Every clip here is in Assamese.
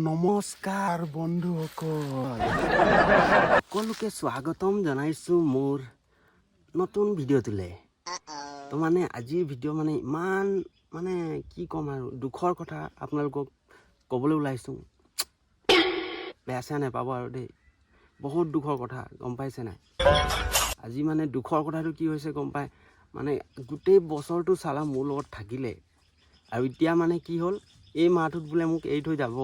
নমস্কাৰ বন্ধুসকল সকলোকে স্বাগতম জনাইছো মোৰ নতুন ভিডিঅ'টোলে তো মানে আজিৰ ভিডিঅ' মানে ইমান মানে কি ক'ম আৰু দুখৰ কথা আপোনালোকক ক'বলৈ ওলাইছো বেয়া চেয়া নাপাব আৰু দেই বহুত দুখৰ কথা গম পাইছে নাই আজি মানে দুখৰ কথাটো কি হৈছে গম পাই মানে গোটেই বছৰটো চালা মোৰ লগত থাকিলে আৰু এতিয়া মানে কি হ'ল এই মাহটোত বোলে মোক এৰি থৈ যাব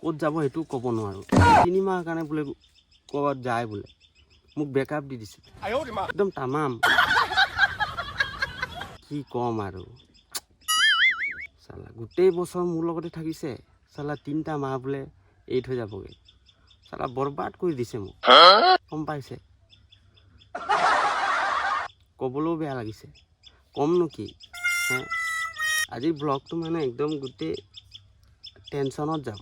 ক'ত যাব সেইটো ক'ব নোৱাৰো 3 মাহৰ কাৰণে বোলে ক'ত যায় বোলে মোক ব্ৰেকআপ দি দিছে একদম তামাম কি ক'ম আৰু চালা গোটেই বছৰ মোৰ লগতে থাকিছে চালা 3টা মাহ বোলে এৰি থৈ যাবগে চালা বৰবাদ কৰি দিছে মোক গম পাইছে ক'বলৈও বেয়া লাগিছে কমনো কি আজিৰ ব্লগটো মানে একদম গোটেই টেনশ্যনত যাব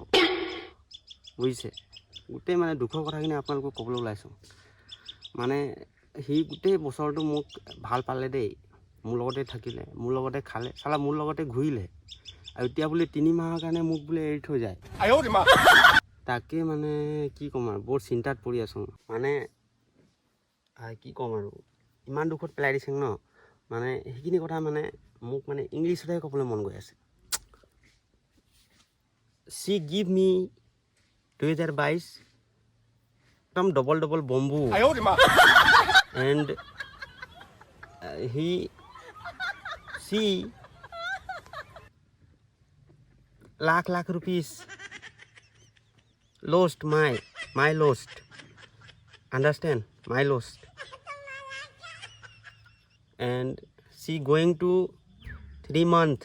বুজিছে গোটেই মানে দুখৰ কথাখিনি আপোনালোকক ক'বলৈ ওলাইছোঁ মানে সি গোটেই বছৰটো মোক ভাল পালে দেই মোৰ লগতে থাকিলে মোৰ লগতে খালে চালা মোৰ লগতে ঘূৰিলে আৰু এতিয়া বোলে 3 মাহৰ কাৰণে মোক বোলে এৰি থৈ যায় তাকে মানে কি ক'ম আৰু বৰ চিন্তাত পৰি আছোঁ মানে কি ক'ম আৰু ইমান দুখত পেলাই দিছে ন মানে সেইখিনি কথা মানে মোক মানে ইংলিছতহে ক'বলৈ মন গৈ আছে She give me 2022 some double bamboo and she lakh rupees lost my lost understand my lost and she going to 3 month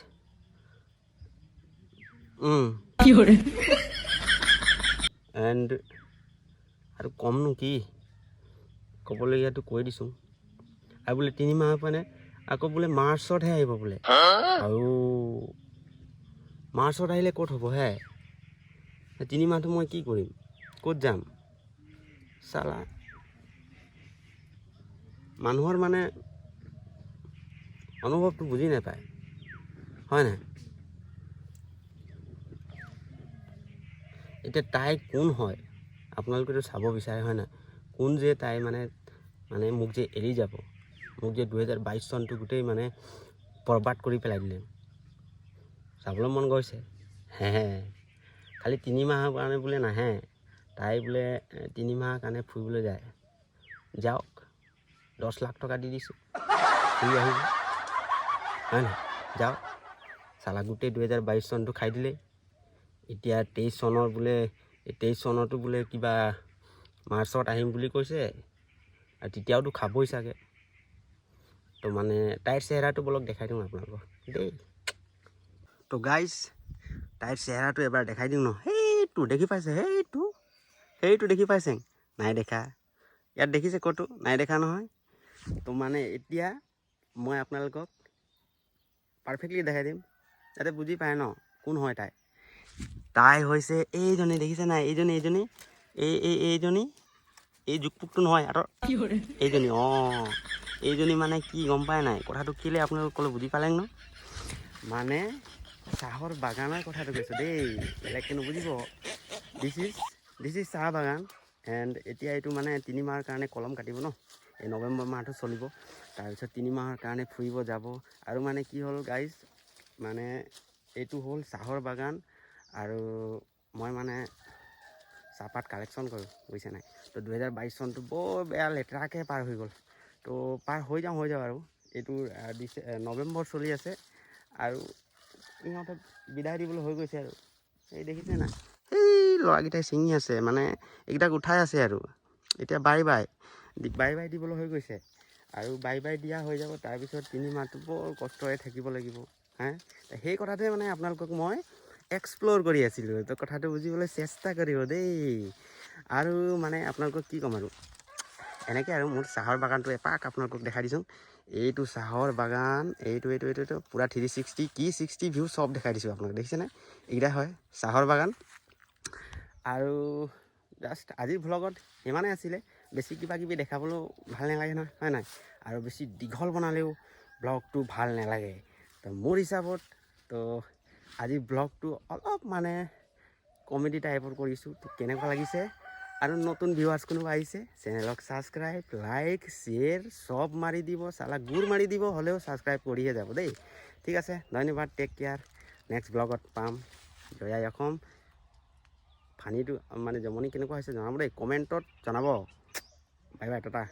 and আৰু কমনো কি ক'বলগীয়াটো কৈ দিছোঁ আৰু বোলে 3 মাহৰ মানে আকৌ বোলে মাৰ্চতহে আহিব বোলে আৰু মাৰ্চত আহিলে ক'ত হ'ব হে 3 মাহটো মই কি কৰিম ক'ত যাম চালা মানুহৰ মানে অনুভৱটো বুজি নাপায় হয় নাই এতিয়া তাই কোন হয় আপোনালোকেতো চাব বিচাৰে হয় না কোন যে তাই মানে মোক যে এৰি যাব মোক যে 2022 চনটো গোটেই মানে বৰবাদ কৰি পেলাই দিলে চাবলৈ মন গৈছে খালি 3 মাহৰ কাৰণে বোলে নাহে তাই বোলে 3 মাহৰ কাৰণে ফুৰিবলৈ যায় যাওক 10 লাখ টকা দি দিছোঁ ফুৰি আহিব হয় না যাওক চালা গোটেই 2022 চনটো খাই দিলে এতিয়া 23 চনৰ বোলে 23 চনতো বোলে কিবা মাৰ্চত আহিম বুলি কৈছে আৰু তেতিয়াওতো খাবই চাগে তো মানে তাইৰ চেহেৰাটো বলক দেখাই দিওঁ আপোনালোকক দেই তো গাইজ তাইৰ চেহেৰাটো এবাৰ দেখাই দিওঁ ন সেইটো দেখি পাইছে সেইটো দেখি পাইছে নাই দেখা ইয়াত দেখিছে ক'তো নাই দেখা নহয় তো মানে এতিয়া মই আপোনালোকক পাৰফেক্টলি দেখাই দিম যাতে বুজি পায় ন কোন হয় তাই হৈছে এইজনী দেখিছে নাই এইজনী এই জুকপুকটো নহয় আৰু এইজনী এইজনী মানে কি গম পায় নাই কথাটো কেলে আপোনালোক ক'লে বুজি পালে ন মানে চাহৰ বাগানৰ কথাটো কৈছোঁ দেই বেলেগ কিন্তু বুজিব দিছ ইজ চাহ বাগান এণ্ড এতিয়া এইটো মানে 3 মাহৰ কাৰণে কলম কাটিব ন এই নৱেম্বৰ মাহটো চলিব তাৰপিছত 3 মাহৰ কাৰণে ফুৰিব যাব আৰু মানে কি হ'ল গাইজ মানে এইটো হ'ল চাহৰ বাগান আৰু মই মানে চাহপাত কালেকশ্যন কৰোঁ বুজিছে নাই তো 2022 চনটো বৰ বেয়া লেতেৰাকৈ পাৰ হৈ গ'ল তো পাৰ হৈ যাওঁ আৰু এইটো নৱেম্বৰ চলি আছে আৰু ইহঁতক বিদায় দিবলৈ হৈ গৈছে আৰু এই দেখিছে নাই এই ল'ৰাকেইটাই ছিঙি আছে মানে এইকেইটাক উঠাই আছে আৰু এতিয়া বাই বাই দিবলৈ হৈ গৈছে আৰু বাই দিয়া হৈ যাব তাৰপিছত 3 মাহটো বৰ কষ্টৰে থাকিব লাগিব সেই কথাটোৱে মানে আপোনালোকক মই এক্সপ্ল'ৰ কৰি আছিলোঁ তো কথাটো বুজিবলৈ চেষ্টা কৰিব দেই আৰু মানে আপোনালোকক কি ক'ম আৰু এনেকৈ আৰু মোৰ চাহৰ বাগানটো এপাক আপোনালোকক দেখাই দিছোঁ এইটো চাহৰ বাগান এইটো পূৰা 360 ভিউ চব দেখাই দিছোঁ আপোনালোকে দেখিছেনে এইকেইটা হয় চাহৰ বাগান আৰু জাষ্ট আজিৰ ভ্লগত ইমানেই আছিলে বেছি কিবা কিবি দেখাবলৈও ভাল নালাগে নহয় হয় নাই আৰু বেছি দীঘল বনালেও ব্লগটো ভাল নালাগে তো মোৰ হিচাপত তো আজি ব্লগটো অলপ মানে কমেডি টাইপৰ কৰিছোঁ তো কেনেকুৱা লাগিছে আৰু নতুন ভিউৱাৰ্ছ কোনোবা আহিছে চেনেলক ছাবস্ক্ৰাইব লাইক শ্বেয়াৰ চব মাৰি দিব চালা গুৰ মাৰি দিব হ'লেও ছাবস্ক্ৰাইব কৰিহে যাব দেই ঠিক আছে ধন্যবাদ টেক কেয়াৰ নেক্সট ব্লগত পাম জয়াই অসম ফানিটো মানে জমনি কেনেকুৱা হৈছে জনাব দেই কমেণ্টত জনাব বাই বাই টাটা